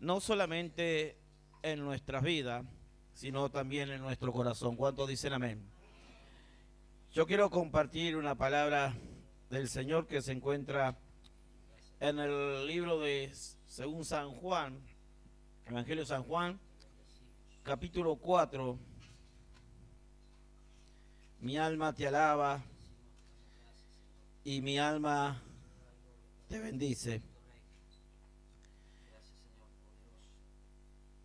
no solamente en nuestras vidas, sino también en nuestro corazón. ¿Cuántos dicen amén? Yo quiero compartir una palabra del Señor que se encuentra en el libro de según San Juan, Evangelio de San Juan, capítulo 4. Mi alma te alaba y mi alma te bendice.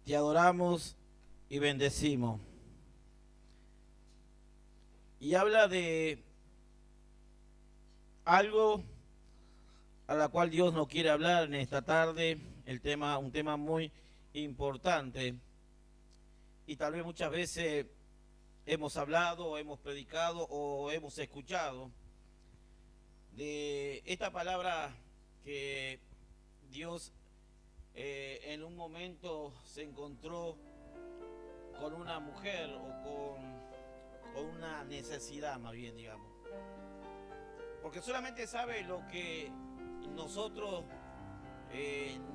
Te adoramos y bendecimos. Y habla de algo a la cual Dios nos quiere hablar en esta tarde, un tema muy importante. Y tal vez muchas veces hemos hablado, o hemos predicado o hemos escuchado de esta palabra que Dios en un momento se encontró con una mujer o con una necesidad, más bien, digamos. Porque solamente sabe lo que nosotros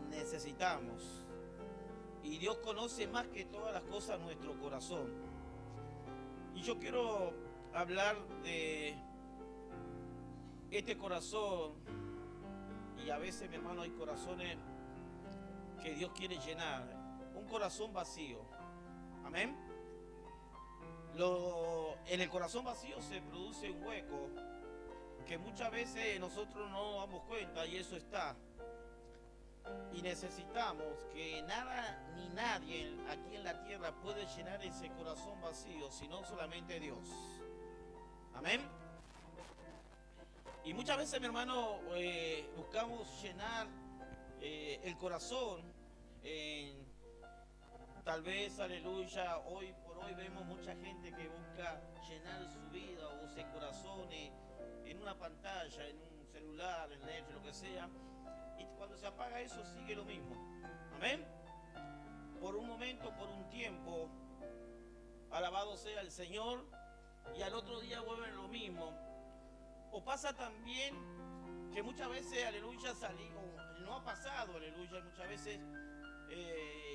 necesitamos. Y Dios conoce más que todas las cosas nuestro corazón. Y yo quiero hablar de este corazón. Y a veces, mi hermano, hay corazones que Dios quiere llenar. Un corazón vacío. Amén. En el corazón vacío se produce un hueco que muchas veces nosotros no damos cuenta, y eso está. Y necesitamos que nada ni nadie aquí en la tierra puede llenar ese corazón vacío, sino solamente Dios. Amén. Y muchas veces, mi hermano, buscamos llenar el corazón. Tal vez, aleluya, hoy por hoy vemos mucha gente que busca llenar su vida o ese corazón en una pantalla, en un celular, en Netflix, lo que sea. Y cuando se apaga eso, sigue lo mismo. Amén. Por un momento, por un tiempo, alabado sea el Señor, y al otro día vuelven lo mismo. O pasa también que muchas veces, aleluya, no ha pasado, aleluya, muchas veces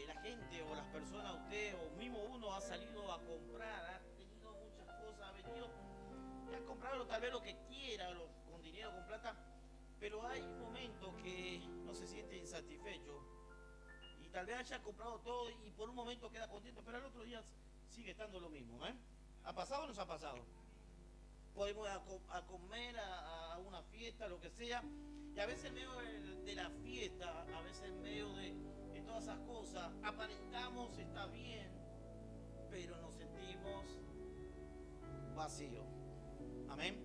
la gente o las personas, usted o mismo uno ha salido a comprar, ha tenido muchas cosas, ha venido y ha comprado tal vez lo que quiera, con dinero, con plata, pero hay un momento que no se siente insatisfecho y tal vez haya comprado todo y por un momento queda contento, pero al otro día sigue estando lo mismo. ¿Ha pasado o no se ha pasado? Podemos a comer, a una fiesta, lo que sea, y a veces en medio de la fiesta, a veces en medio de todas esas cosas, aparentamos, está bien, pero nos sentimos vacíos. Amén.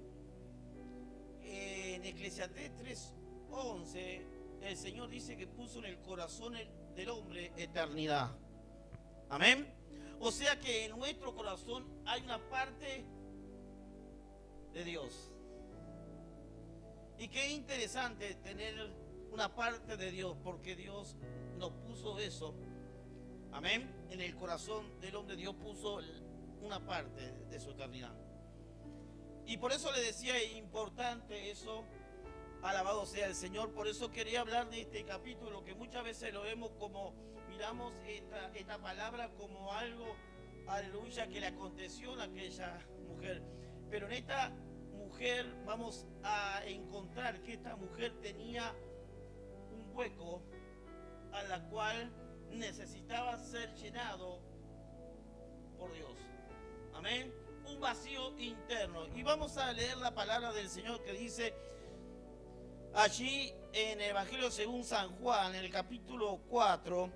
En Eclesiastés 3:11, el Señor dice que puso en el corazón del hombre eternidad. Amén. O sea que en nuestro corazón hay una parte de Dios. Y qué interesante tener una parte de Dios, porque Dios nos puso eso. Amén. En el corazón del hombre Dios puso una parte de su eternidad. Y por eso le decía, es importante eso. Alabado sea el Señor. Por eso quería hablar de este capítulo, que muchas veces lo vemos como, miramos esta palabra como algo, aleluya, que le aconteció a aquella mujer. Pero en esta mujer vamos a encontrar que esta mujer tenía un hueco a la cual necesitaba ser llenado por Dios. Amén. Un vacío interno. Y vamos a leer la palabra del Señor que dice allí en el Evangelio según San Juan, en el capítulo 4,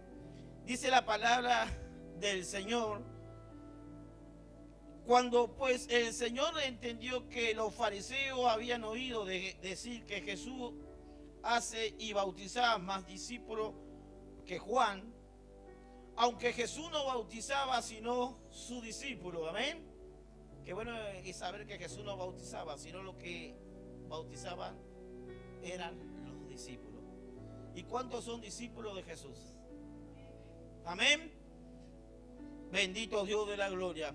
dice la palabra del Señor: cuando pues el Señor entendió que los fariseos habían oído decir que Jesús hace y bautizaba más discípulos que Juan, aunque Jesús no bautizaba sino sus discípulos. Amén. Qué bueno es saber que Jesús no bautizaba, sino lo que bautizaban eran los discípulos. ¿Y cuántos son discípulos de Jesús? Amén. Bendito Dios de la gloria.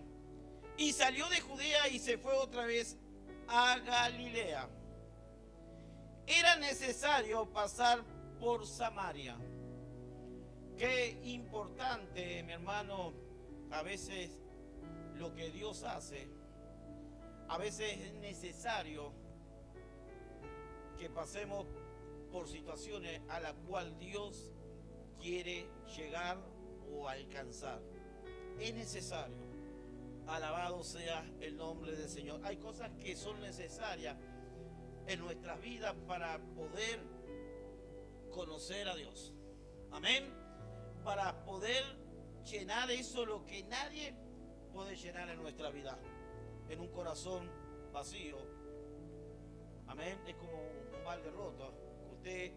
Y salió de Judea y se fue otra vez a Galilea. Era necesario pasar por Samaria. Qué importante, mi hermano, a veces lo que Dios hace. A veces es necesario que pasemos por situaciones a las cuales Dios quiere llegar o alcanzar. Es necesario. Alabado sea el nombre del Señor. Hay cosas que son necesarias en nuestras vidas para poder conocer a Dios. Amén. Para poder llenar eso, lo que nadie puede llenar en nuestra vida. En un corazón vacío. Amén. Es como un balde roto. Usted,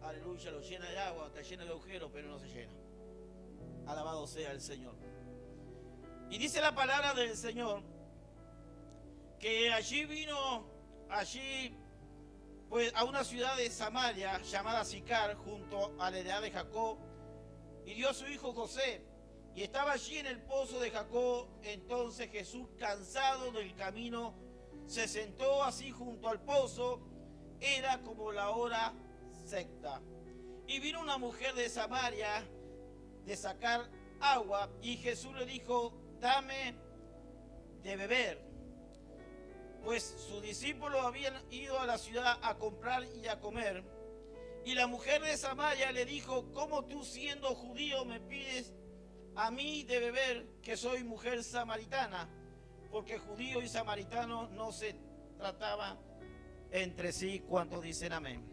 aleluya, lo llena de agua, está lleno de agujeros, pero no se llena. Alabado sea el Señor. Y dice la palabra del Señor que allí vino, pues a una ciudad de Samaria llamada Sicar, junto a la heredad de Jacob, y dio a su hijo José, y estaba allí en el pozo de Jacob. Entonces Jesús, cansado del camino, se sentó así junto al pozo. Era como la hora sexta. Y vino una mujer de Samaria de sacar agua, y Jesús le dijo: dame de beber. Pues sus discípulos habían ido a la ciudad a comprar y a comer. Y la mujer de Samaria le dijo: ¿cómo tú, siendo judío, me pides a mí de beber, que soy mujer samaritana? Porque judío y samaritano no se trataban entre sí. ¿Cuántos dicen amén?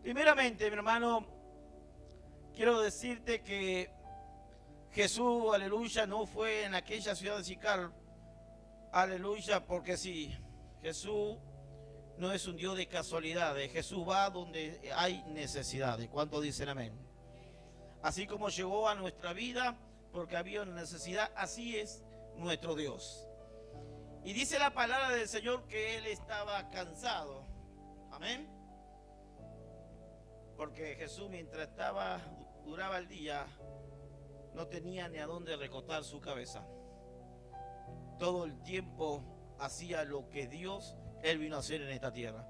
Primeramente, mi hermano, quiero decirte que Jesús, aleluya, no fue en aquella ciudad de Sicar, aleluya, porque sí. Jesús no es un Dios de casualidades. Jesús va donde hay necesidades. ¿Cuántos dicen amén? Así como llegó a nuestra vida porque había una necesidad, así es nuestro Dios. Y dice la palabra del Señor que Él estaba cansado. Amén. Porque Jesús, mientras duraba el día, no tenía ni a dónde recostar su cabeza. Todo el tiempo hacía lo que Dios, Él vino a hacer en esta tierra,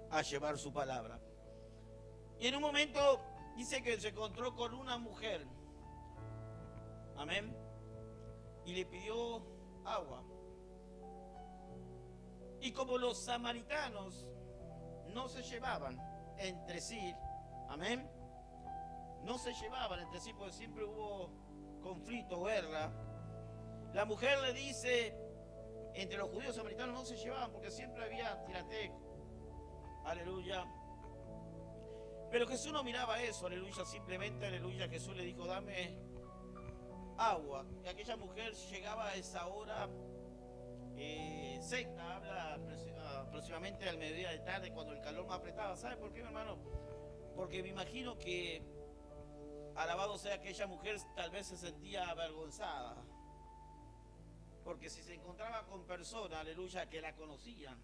a llevar su palabra. Y en un momento dice que se encontró con una mujer. Amén. Y le pidió agua. Y como los samaritanos no se llevaban entre sí, amén, no se llevaban entre sí porque siempre hubo conflicto, guerra. La mujer le dice, entre los judíos y samaritanos no se llevaban porque siempre había tirateo. Aleluya. Pero Jesús no miraba eso, aleluya, simplemente, aleluya, Jesús le dijo: dame agua. Y aquella mujer llegaba a esa hora secta, habla aproximadamente al mediodía de tarde, cuando el calor más apretaba. ¿Sabe por qué, mi hermano? Porque me imagino que, alabado sea, aquella mujer tal vez se sentía avergonzada, porque si se encontraba con personas, aleluya, que la conocían,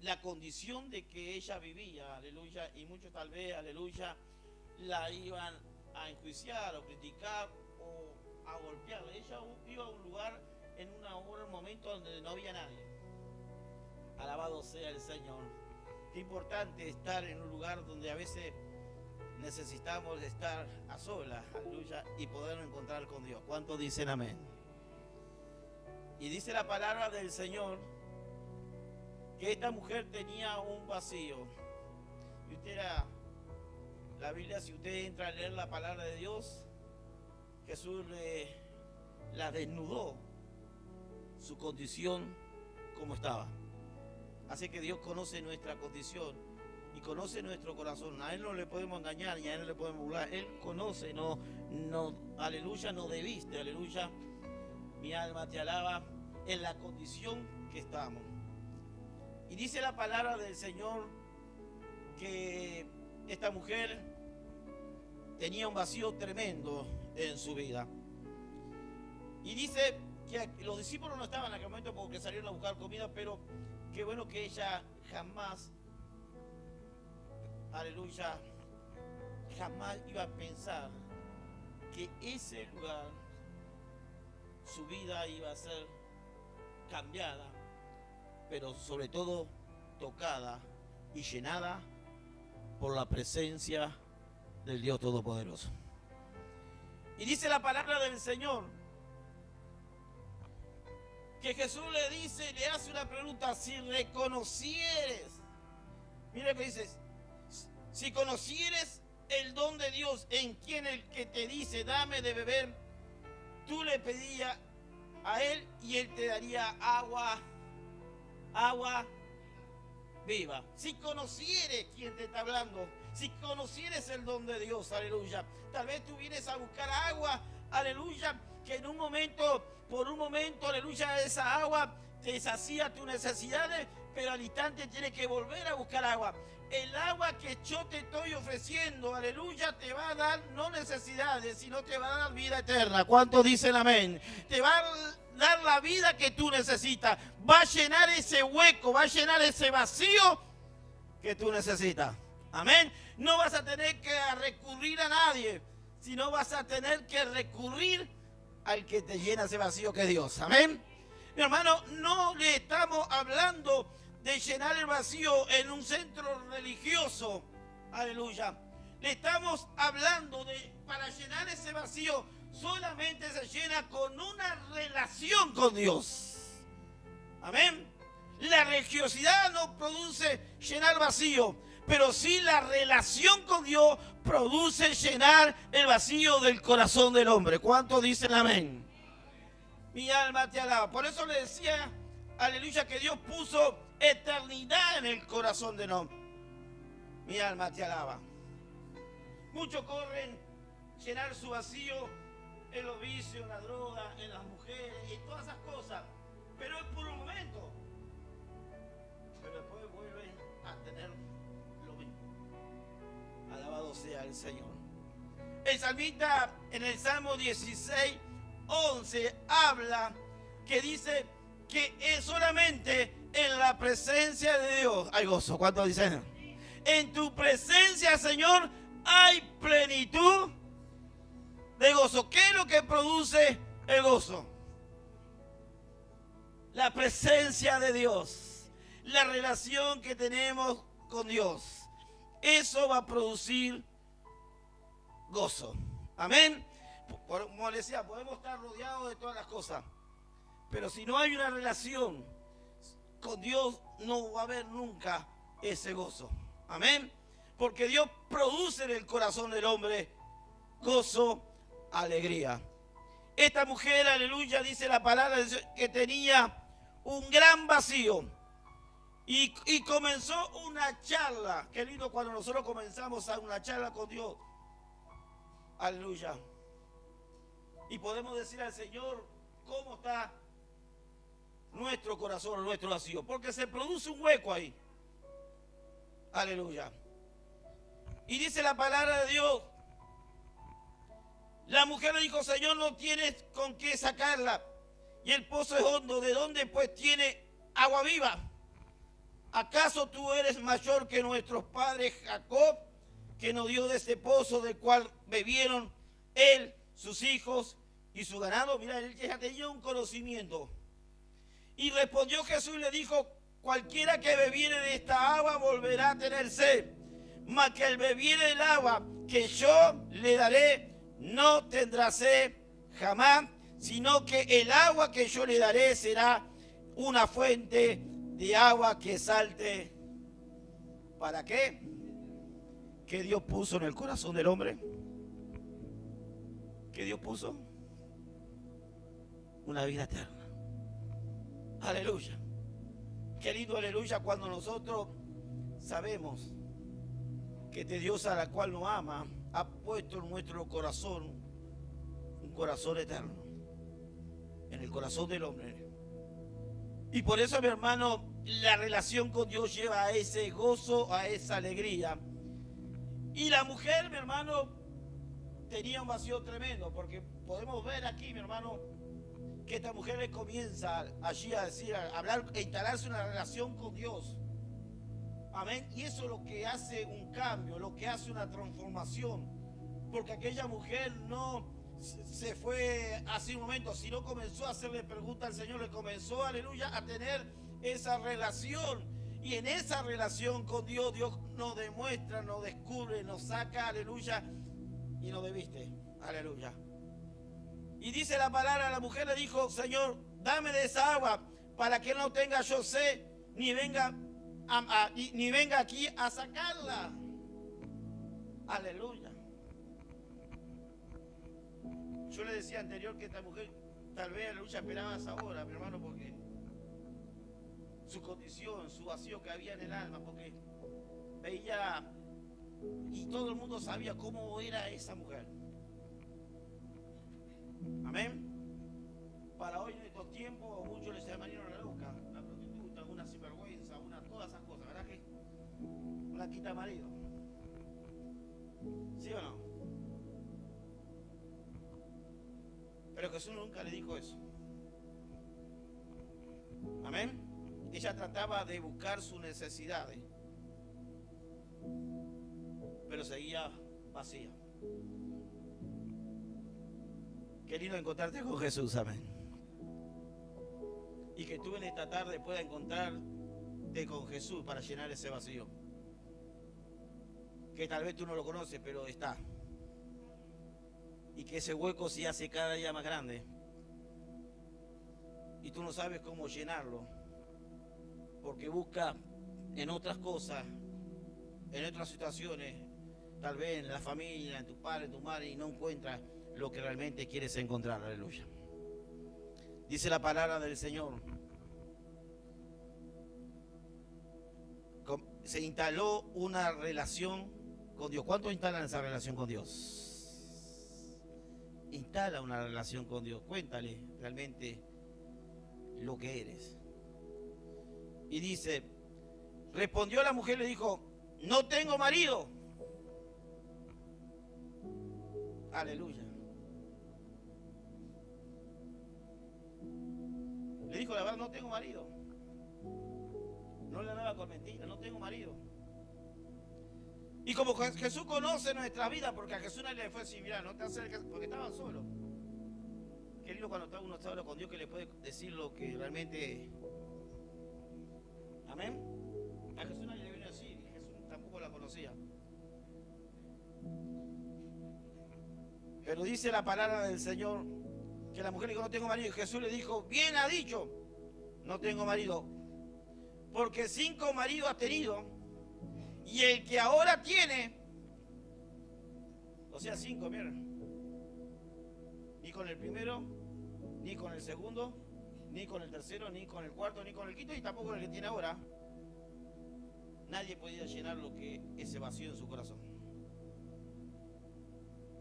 la condición de que ella vivía, aleluya, y muchos tal vez, aleluya, la iban a enjuiciar o criticar o a golpear. Ella iba a un lugar en una hora, un momento donde no había nadie. Alabado sea el Señor. Qué importante estar en un lugar donde a veces necesitamos estar a solas, aleluya, y poder encontrar con Dios. ¿Cuántos dicen amén? Y dice la palabra del Señor que esta mujer tenía un vacío. Y usted la Biblia, si usted entra a leer la palabra de Dios, Jesús la desnudó, su condición como estaba. Así que Dios conoce nuestra condición y conoce nuestro corazón. A Él no le podemos engañar y a Él no le podemos burlar. Él conoce, aleluya, no debiste, aleluya. Mi alma te alaba en la condición que estamos. Y dice la palabra del Señor que esta mujer tenía un vacío tremendo en su vida. Y dice que los discípulos no estaban en aquel momento porque salieron a buscar comida, pero qué bueno que ella jamás, aleluya, jamás iba a pensar que ese lugar, su vida iba a ser cambiada, pero sobre todo tocada y llenada por la presencia del Dios Todopoderoso. Y dice la palabra del Señor que Jesús le dice, le hace una pregunta: si reconocieres, mira lo que dice, si conocieres el don de Dios en quien el que te dice dame de beber, tú le pedías a él y él te daría agua viva. Si conocieres quién te está hablando, si conocieres el don de Dios, aleluya. Tal vez tú vienes a buscar agua, aleluya, que en un momento, por un momento, aleluya, esa agua te sacía tus necesidades, pero al instante tienes que volver a buscar agua. El agua que yo te estoy ofreciendo, aleluya, te va a dar no necesidades, sino te va a dar vida eterna. ¿Cuántos dicen amén? Te va a dar la vida que tú necesitas. Va a llenar ese hueco, va a llenar ese vacío que tú necesitas. Amén. No vas a tener que recurrir a nadie, sino vas a tener que recurrir al que te llena ese vacío que es Dios. Amén. Mi hermano, no le estamos hablando de llenar el vacío en un centro religioso. Aleluya. Le estamos hablando de, para llenar ese vacío, solamente se llena con una relación con Dios. Amén. La religiosidad no produce llenar vacío, pero sí la relación con Dios produce llenar el vacío del corazón del hombre. ¿Cuántos dicen amén? Mi alma te alaba. Por eso le decía, aleluya, que Dios puso eternidad en el corazón del hombre. Mi alma te alaba. Muchos corren llenar su vacío en los vicios, en la droga, en las mujeres y todas esas cosas, pero es por un momento, pero después vuelven a tener lo mismo. Alabado sea el Señor. El salmista en el Salmo 16:11 habla que dice que es solamente en la presencia de Dios hay gozo. ¿Cuántos dicen? En tu presencia, Señor, hay plenitud de gozo. ¿Qué es lo que produce el gozo? La presencia de Dios, la relación que tenemos con Dios. Eso va a producir gozo. Amén. Como les decía, podemos estar rodeados de todas las cosas, pero si no hay una relación con Dios, no va a haber nunca ese gozo. Amén. Porque Dios produce en el corazón del hombre gozo, alegría. Esta mujer, aleluya, dice la palabra que tenía un gran vacío y comenzó una charla. Qué lindo cuando nosotros comenzamos a una charla con Dios. Aleluya. Y podemos decir al Señor cómo está nuestro corazón, nuestro vacío, porque se produce un hueco ahí. Aleluya. Y dice la palabra de Dios, la mujer le dijo: Señor, no tienes con qué sacarla, y el pozo es hondo. ¿De dónde pues tiene agua viva? ¿Acaso tú eres mayor que nuestros padres Jacob, que nos dio de ese pozo del cual bebieron él, sus hijos y su ganado? Mira, él ya tenía un conocimiento. Y respondió Jesús y le dijo: cualquiera que bebiere de esta agua volverá a tener sed, mas que el bebiere del agua que yo le daré no tendrá sed jamás, sino que el agua que yo le daré será una fuente de agua que salte. ¿Para qué? ¿Qué Dios puso en el corazón del hombre? ¿Qué Dios puso? Una vida eterna. Aleluya. Qué lindo, aleluya, cuando nosotros sabemos que este Dios a la cual nos ama ha puesto en nuestro corazón un corazón eterno, en el corazón del hombre. Y por eso, mi hermano, la relación con Dios lleva a ese gozo, a esa alegría. Y la mujer, mi hermano, tenía un vacío tremendo, porque podemos ver aquí, mi hermano, que esta mujer le comienza allí a decir, a hablar, a instalarse una relación con Dios. Amén. Y eso es lo que hace un cambio, lo que hace una transformación. Porque aquella mujer no se fue hace un momento, sino comenzó a hacerle preguntas al Señor, le comenzó, aleluya, a tener esa relación. Y en esa relación con Dios, Dios nos demuestra, nos descubre, nos saca, aleluya, y no debiste. Aleluya. Y dice la palabra, la mujer le dijo, Señor, dame de esa agua para que no tenga yo sed, ni venga aquí a sacarla. Aleluya. Yo le decía anterior que esta mujer tal vez aleluya esperaba esa hora, mi hermano, porque su condición, su vacío que había en el alma, porque veía y todo el mundo sabía cómo era esa mujer. Amén. Para hoy en estos tiempos muchos les llamarían la loca, una prostituta, una sinvergüenza, todas esas cosas, ¿verdad que? Una quita marido. ¿Sí o no? Pero Jesús nunca le dijo eso. Amén. Ella trataba de buscar sus necesidades, pero seguía vacía. Qué lindo encontrarte con Jesús, amén. Y que tú en esta tarde puedas encontrarte con Jesús para llenar ese vacío. Que tal vez tú no lo conoces, pero está. Y que ese hueco se hace cada día más grande. Y tú no sabes cómo llenarlo. Porque busca en otras cosas, en otras situaciones, tal vez en la familia, en tu padre, en tu madre, y no encuentras lo que realmente quieres encontrar. Aleluya. Dice la palabra del Señor. Se instaló una relación con Dios. ¿Cuántos instalan esa relación con Dios? Instala una relación con Dios. Cuéntale realmente lo que eres. Y dice, respondió la mujer y le dijo, no tengo marido. Aleluya. Le dijo la verdad, no tengo marido. No le hablaba con mentiras, no tengo marido. Y como Jesús conoce nuestra vida, porque a Jesús nadie le fue a decir, mira, no te acerques, porque estaban solos. Qué lindo cuando uno está solo con Dios, que le puede decir lo que realmente... Amén. A Jesús nadie le vino a decir, y Jesús tampoco la conocía. Pero dice la palabra del Señor que la mujer le dijo, no tengo marido. Y Jesús le dijo, bien ha dicho, no tengo marido. Porque 5 maridos has tenido, y el que ahora tiene, o sea 5, mira, ni con el primero, ni con el segundo, ni con el tercero, ni con el cuarto, ni con el quinto, y tampoco con el que tiene ahora, nadie podía llenar lo que ese vacío en su corazón.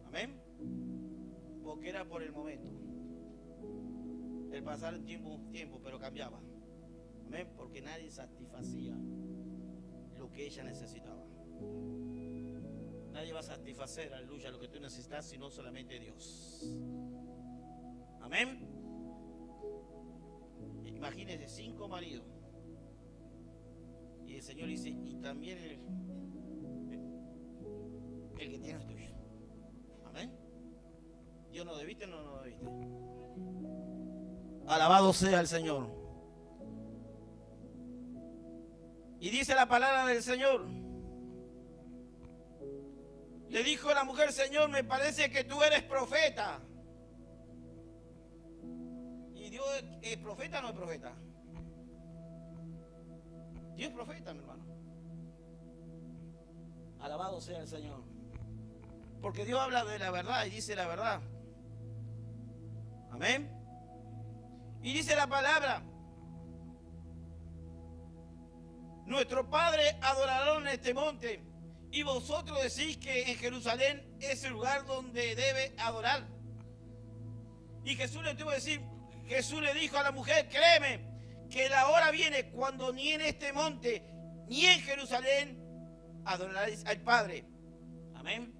Amén. Porque era por el momento, el pasar el tiempo, pero cambiaba. Amén. Porque nadie satisfacía lo que ella necesitaba. Nadie va a satisfacer, aleluya, lo que tú necesitas, sino solamente Dios. Amén. Imagínense 5 maridos. Y el Señor dice, y también el que tiene es tuyo. Amén. Dios no debiste, no debiste. Alabado sea el Señor. Y dice la palabra del Señor. Le dijo la mujer, Señor, me parece que tú eres profeta. ¿Y Dios es profeta o no es profeta? Dios es profeta, mi hermano. Alabado sea el Señor. Porque Dios habla de la verdad y dice la verdad. Amén. Y dice la palabra, nuestro Padre adoraron en este monte, y vosotros decís que en Jerusalén es el lugar donde debe adorar. Y Jesús le tuvo que decir, Jesús le dijo a la mujer, créeme, que la hora viene cuando ni en este monte, ni en Jerusalén adoraréis al Padre. Amén.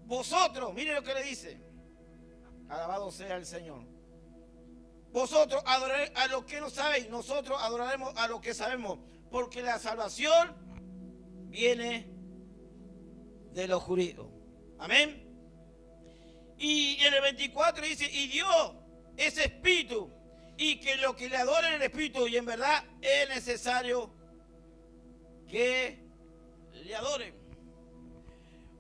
Vosotros, miren lo que le dice, alabado sea el Señor. Vosotros adoraréis a los que no sabéis, nosotros adoraremos a los que sabemos, porque la salvación viene de los judíos. Amén. Y en el 24 dice, y Dios es espíritu, y que los que le adoren el espíritu, y en verdad es necesario que le adoren.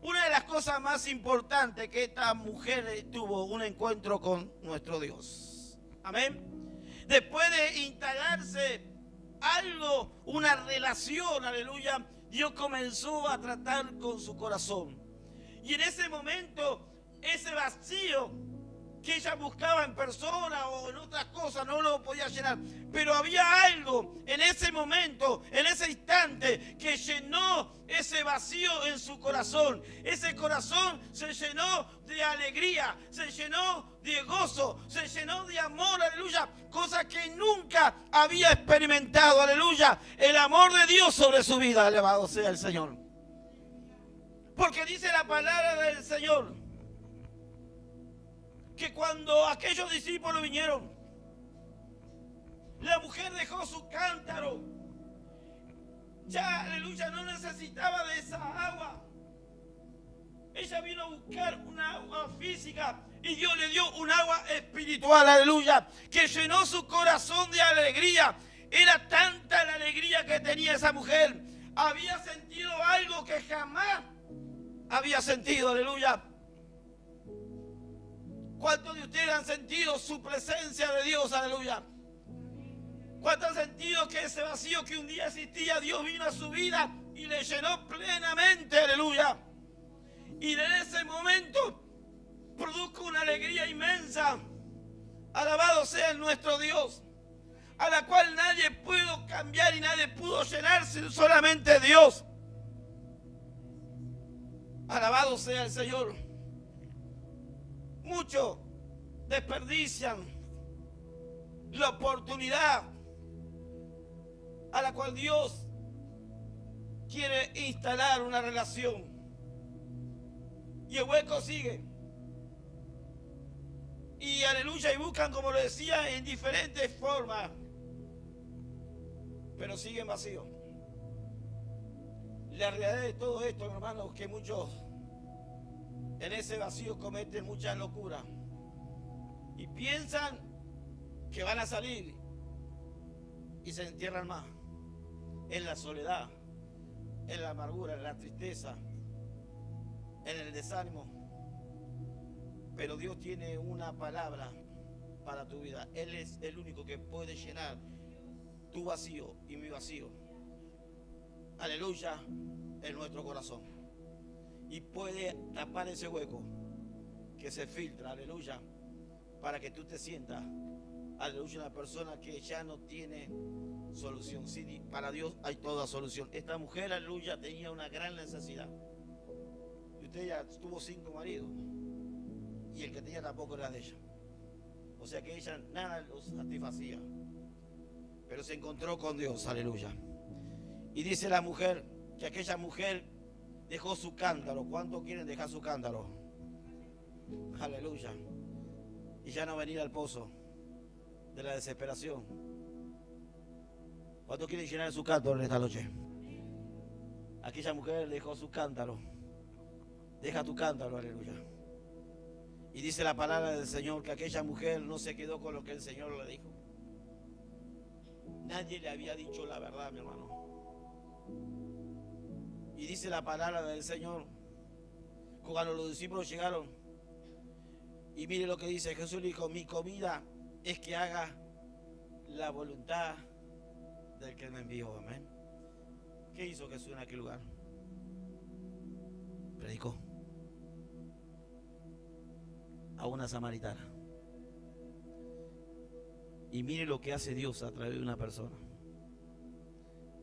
Una de las cosas más importantes que esta mujer tuvo un encuentro con nuestro Dios. Amén. Después de instalarse algo, una relación, aleluya, Dios comenzó a tratar con su corazón. Y en ese momento, ese vacío que ella buscaba en persona o en otras cosas no lo podía llenar. Pero había algo en ese momento, en ese instante, que llenó ese vacío en su corazón. Ese corazón se llenó de alegría, se llenó de gozo, se llenó de amor, aleluya. Cosa que nunca había experimentado, aleluya. El amor de Dios sobre su vida, alabado sea el Señor. Porque dice la palabra del Señor que cuando aquellos discípulos vinieron, la mujer dejó su cántaro. Ya, aleluya, no necesitaba de esa agua. Ella vino a buscar una agua física y Dios le dio un agua espiritual, aleluya, que llenó su corazón de alegría. Era tanta la alegría que tenía esa mujer. Había sentido algo que jamás había sentido, aleluya. ¿Cuántos de ustedes han sentido su presencia de Dios? Aleluya. ¿Cuántos han sentido que ese vacío que un día existía, Dios vino a su vida y le llenó plenamente? Aleluya. Y de ese momento produjo una alegría inmensa. Alabado sea nuestro Dios, a la cual nadie pudo cambiar y nadie pudo llenarse, solamente Dios. Alabado sea el Señor. Muchos desperdician la oportunidad a la cual Dios quiere instalar una relación. Y el hueco sigue. Y aleluya, y buscan, como lo decía, en diferentes formas. Pero siguen vacíos. La realidad de todo esto, hermanos, que muchos en ese vacío cometen muchas locuras y piensan que van a salir y se entierran más en la soledad, en la amargura, en la tristeza, en el desánimo. Pero Dios tiene una palabra para tu vida. Él es el único que puede llenar tu vacío y mi vacío, aleluya, en nuestro corazón. Y puede tapar ese hueco que se filtra, aleluya, para que tú te sientas, aleluya, una persona que ya no tiene solución. Sí, para Dios hay toda solución. Esta mujer, aleluya, tenía una gran necesidad. Y usted ya tuvo 5 maridos y el que tenía tampoco era de ella. O sea que ella nada lo satisfacía. Pero se encontró con Dios, aleluya. Y dice la mujer que aquella mujer dejó su cántaro. ¿Cuántos quieren dejar su cántaro? Aleluya. Y ya no venir al pozo de la desesperación. ¿Cuántos quieren llenar su cántaro en esta noche? Aquella mujer dejó su cántaro. Deja tu cántaro, aleluya. Y dice la palabra del Señor que aquella mujer no se quedó con lo que el Señor le dijo. Nadie le había dicho la verdad, mi hermano. Y dice la palabra del Señor, cuando los discípulos llegaron, y mire lo que dice Jesús, le dijo: mi comida es que haga la voluntad del que me envió. Amén. ¿Qué hizo Jesús en aquel lugar? Predicó a una samaritana. Y mire lo que hace Dios a través de una persona.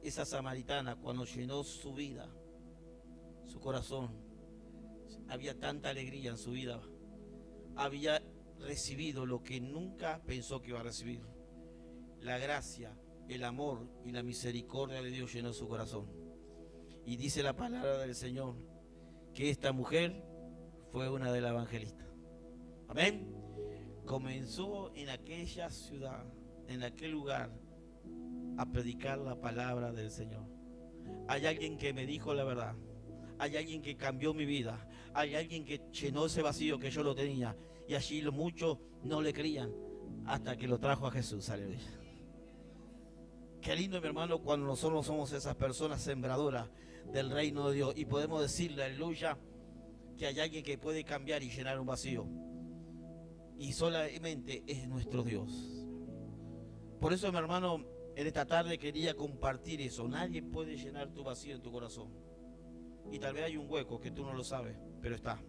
Esa samaritana, cuando llenó su vida, su corazón, había tanta alegría en su vida, había recibido lo que nunca pensó que iba a recibir. La gracia, el amor y la misericordia de Dios llenó su corazón. Y dice la palabra del Señor que esta mujer fue una de las evangelistas. Amén. Comenzó en aquella ciudad, en aquel lugar, a predicar la palabra del Señor. Hay alguien que me dijo la verdad. Hay alguien que cambió mi vida. Hay alguien que llenó ese vacío que yo lo tenía. Y allí los muchos no le creían hasta que lo trajo a Jesús. Aleluya. Qué lindo, mi hermano, cuando nosotros somos esas personas sembradoras del reino de Dios y podemos decirle, aleluya, que hay alguien que puede cambiar y llenar un vacío. Y solamente es nuestro Dios. Por eso, mi hermano, en esta tarde quería compartir eso. Nadie puede llenar tu vacío en tu corazón. Y tal vez hay un hueco que tú no lo sabes, pero está.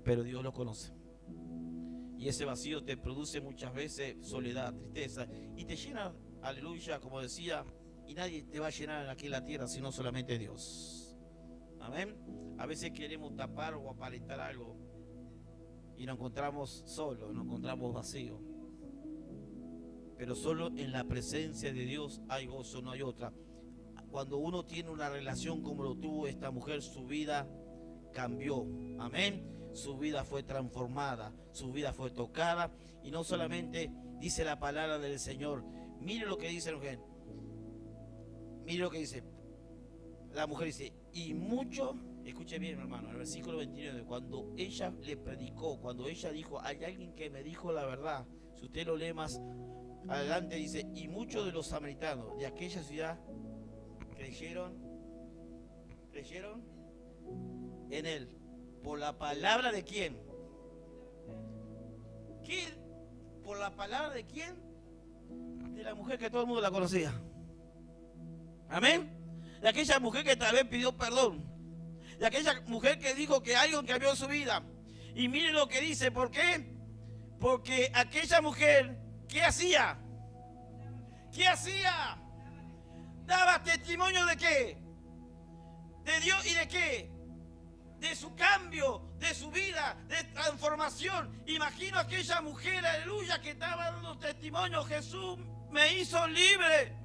Pero Dios lo conoce. Y ese vacío te produce muchas veces soledad, tristeza. Y te llena, aleluya, como decía, y nadie te va a llenar aquí en la tierra, sino solamente Dios. Amén. A veces queremos tapar o aparentar algo y nos encontramos solos, nos encontramos vacíos. Pero solo en la presencia de Dios hay gozo, no hay otra. Cuando uno tiene una relación como lo tuvo esta mujer, su vida cambió. Amén. Su vida fue transformada, su vida fue tocada. Y no solamente dice la palabra del Señor. Mire lo que dice la mujer. Mire lo que dice. La mujer dice, y mucho, escuche bien, hermano, el versículo 29, cuando ella le predicó, cuando ella dijo, hay alguien que me dijo la verdad. Si usted lo lee más adelante, dice, y muchos de los samaritanos de aquella ciudad creyeron en él. ¿Por la palabra de quién? ¿Qué? ¿Por la palabra de quién? De la mujer que todo el mundo la conocía. Amén. De aquella mujer que tal vez pidió perdón. De aquella mujer que dijo que algo cambió su vida. Y mire lo que dice. ¿Por qué? Porque aquella mujer, ¿qué hacía? ¿Qué hacía? Daba testimonio de qué? De Dios y de qué? De su cambio, de su vida, de transformación. Imagino a aquella mujer, aleluya, que estaba dando testimonio. Jesús me hizo libre.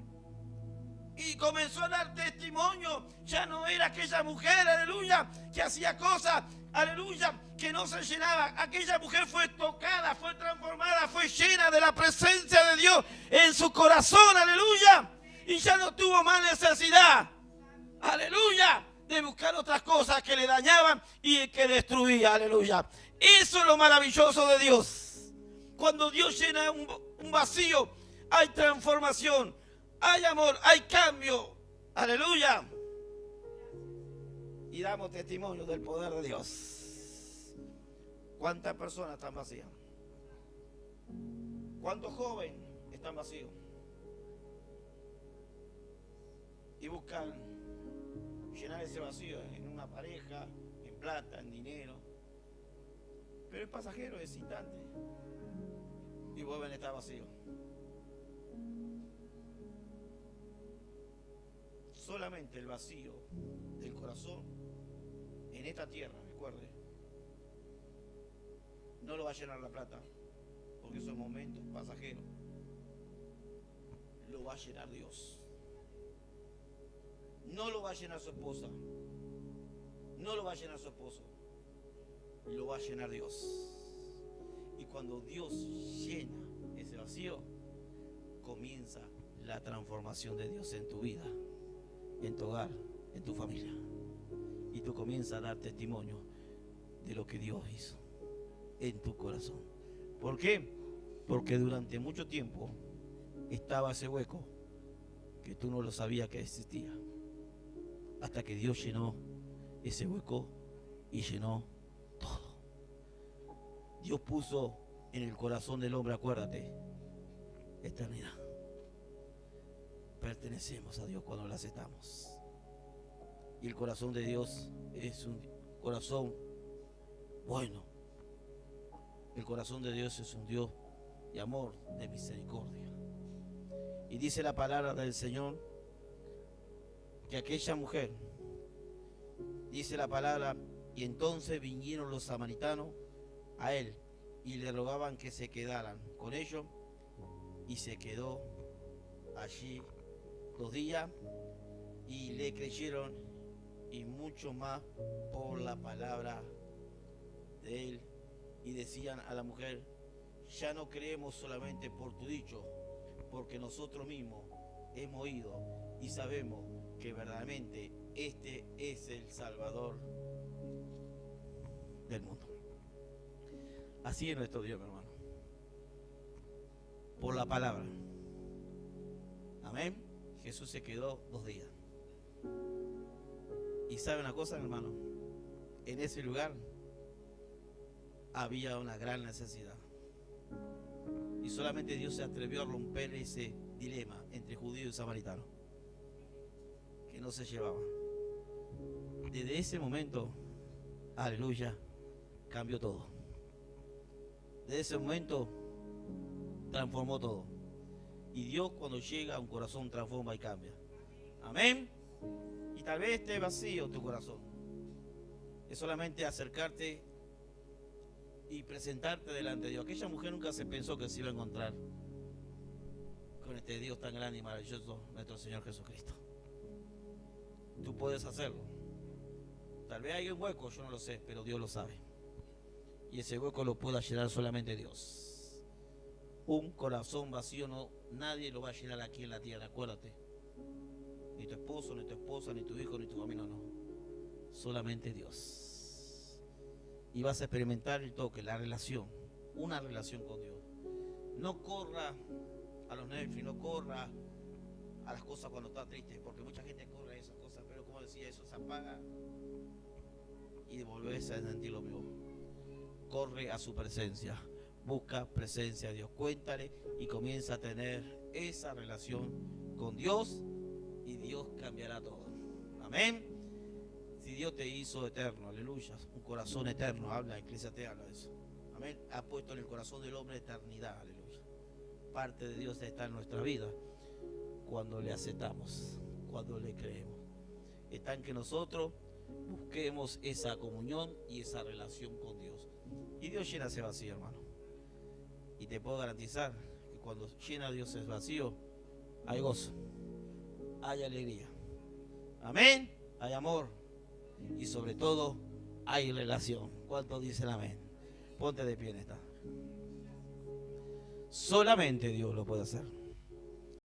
Y comenzó a dar testimonio. Ya no era aquella mujer, aleluya, que hacía cosas, aleluya, que no se llenaba. Aquella mujer fue tocada, fue transformada, fue llena de la presencia de Dios en su corazón, aleluya. Y ya no tuvo más necesidad, aleluya, de buscar otras cosas que le dañaban y que destruía, aleluya. Eso es lo maravilloso de Dios. Cuando Dios llena un vacío, hay transformación, hay amor, hay cambio, aleluya. Y damos testimonio del poder de Dios. ¿Cuántas personas están vacías? ¿Cuántos jóvenes están vacíos? Y buscan llenar ese vacío en una pareja, en plata, en dinero. Pero es pasajero, es instante. Y vuelven a estar vacíos. Solamente el vacío del corazón en esta tierra, recuerde, no lo va a llenar la plata, porque esos momentos pasajeros lo va a llenar Dios. No lo va a llenar su esposa, no lo va a llenar su esposo, lo va a llenar Dios. Y cuando Dios llena ese vacío, comienza la transformación de Dios en tu vida, en tu hogar, en tu familia. Y tú comienzas a dar testimonio de lo que Dios hizo en tu corazón. ¿Por qué? Porque durante mucho tiempo estaba ese hueco que tú no lo sabías que existía. Hasta que Dios llenó ese hueco y llenó todo. Dios puso en el corazón del hombre, acuérdate, eternidad. Pertenecemos a Dios cuando lo aceptamos. Y el corazón de Dios es un corazón bueno. El corazón de Dios es un Dios de amor, de misericordia. Y dice la palabra del Señor que aquella mujer, dice la palabra, y entonces vinieron los samaritanos a él y le rogaban que se quedaran con ellos, y se quedó allí 2 días y le creyeron, y mucho más por la palabra de él. Y decían a la mujer, ya no creemos solamente por tu dicho, porque nosotros mismos hemos oído y sabemos que verdaderamente este es el Salvador del mundo. Así es nuestro Dios, mi hermano. Por la palabra. Amén. Jesús se quedó 2 días. Y sabe una cosa, mi hermano, en ese lugar había una gran necesidad. Y solamente Dios se atrevió a romper ese dilema entre judío y samaritano, que no se llevaban. Desde ese momento, aleluya, cambió todo. Desde ese momento transformó todo. Y Dios, cuando llega a un corazón, transforma y cambia. Amén. Y tal vez esté vacío tu corazón. Es solamente acercarte y presentarte delante de Dios. Aquella mujer nunca se pensó que se iba a encontrar con este Dios tan grande y maravilloso, nuestro Señor Jesucristo. Tú puedes hacerlo. Tal vez hay un hueco, yo no lo sé, pero Dios lo sabe. Y ese hueco lo puede llenar solamente Dios. Un corazón vacío nadie lo va a llenar aquí en la tierra, acuérdate. Ni tu esposo, ni tu esposa, ni tu hijo, ni tu familia, no. Solamente Dios. Y vas a experimentar el toque, la relación, una relación con Dios. No corra a los Netflix, no corra a las cosas cuando está triste, porque mucha gente corre a esas cosas, pero como decía, eso se apaga y volvés a sentir lo mismo. Corre a su presencia, busca presencia de Dios, cuéntale y comienza a tener esa relación con Dios y Dios cambiará todo. Amén. Si Dios te hizo eterno, aleluya, un corazón eterno, habla, Eclesiastés habla de eso. Amén. Ha puesto en el corazón del hombre eternidad, aleluya. Parte de Dios está en nuestra vida cuando le aceptamos, cuando le creemos. Está en que nosotros busquemos esa comunión y esa relación con Dios. Y Dios llena ese vacío, hermano. Y te puedo garantizar que cuando llena Dios ese vacío, hay gozo, hay alegría. Amén. Hay amor. Y sobre todo, hay relación. ¿Cuántos dicen amén? Ponte de pie en esta. Solamente Dios lo puede hacer.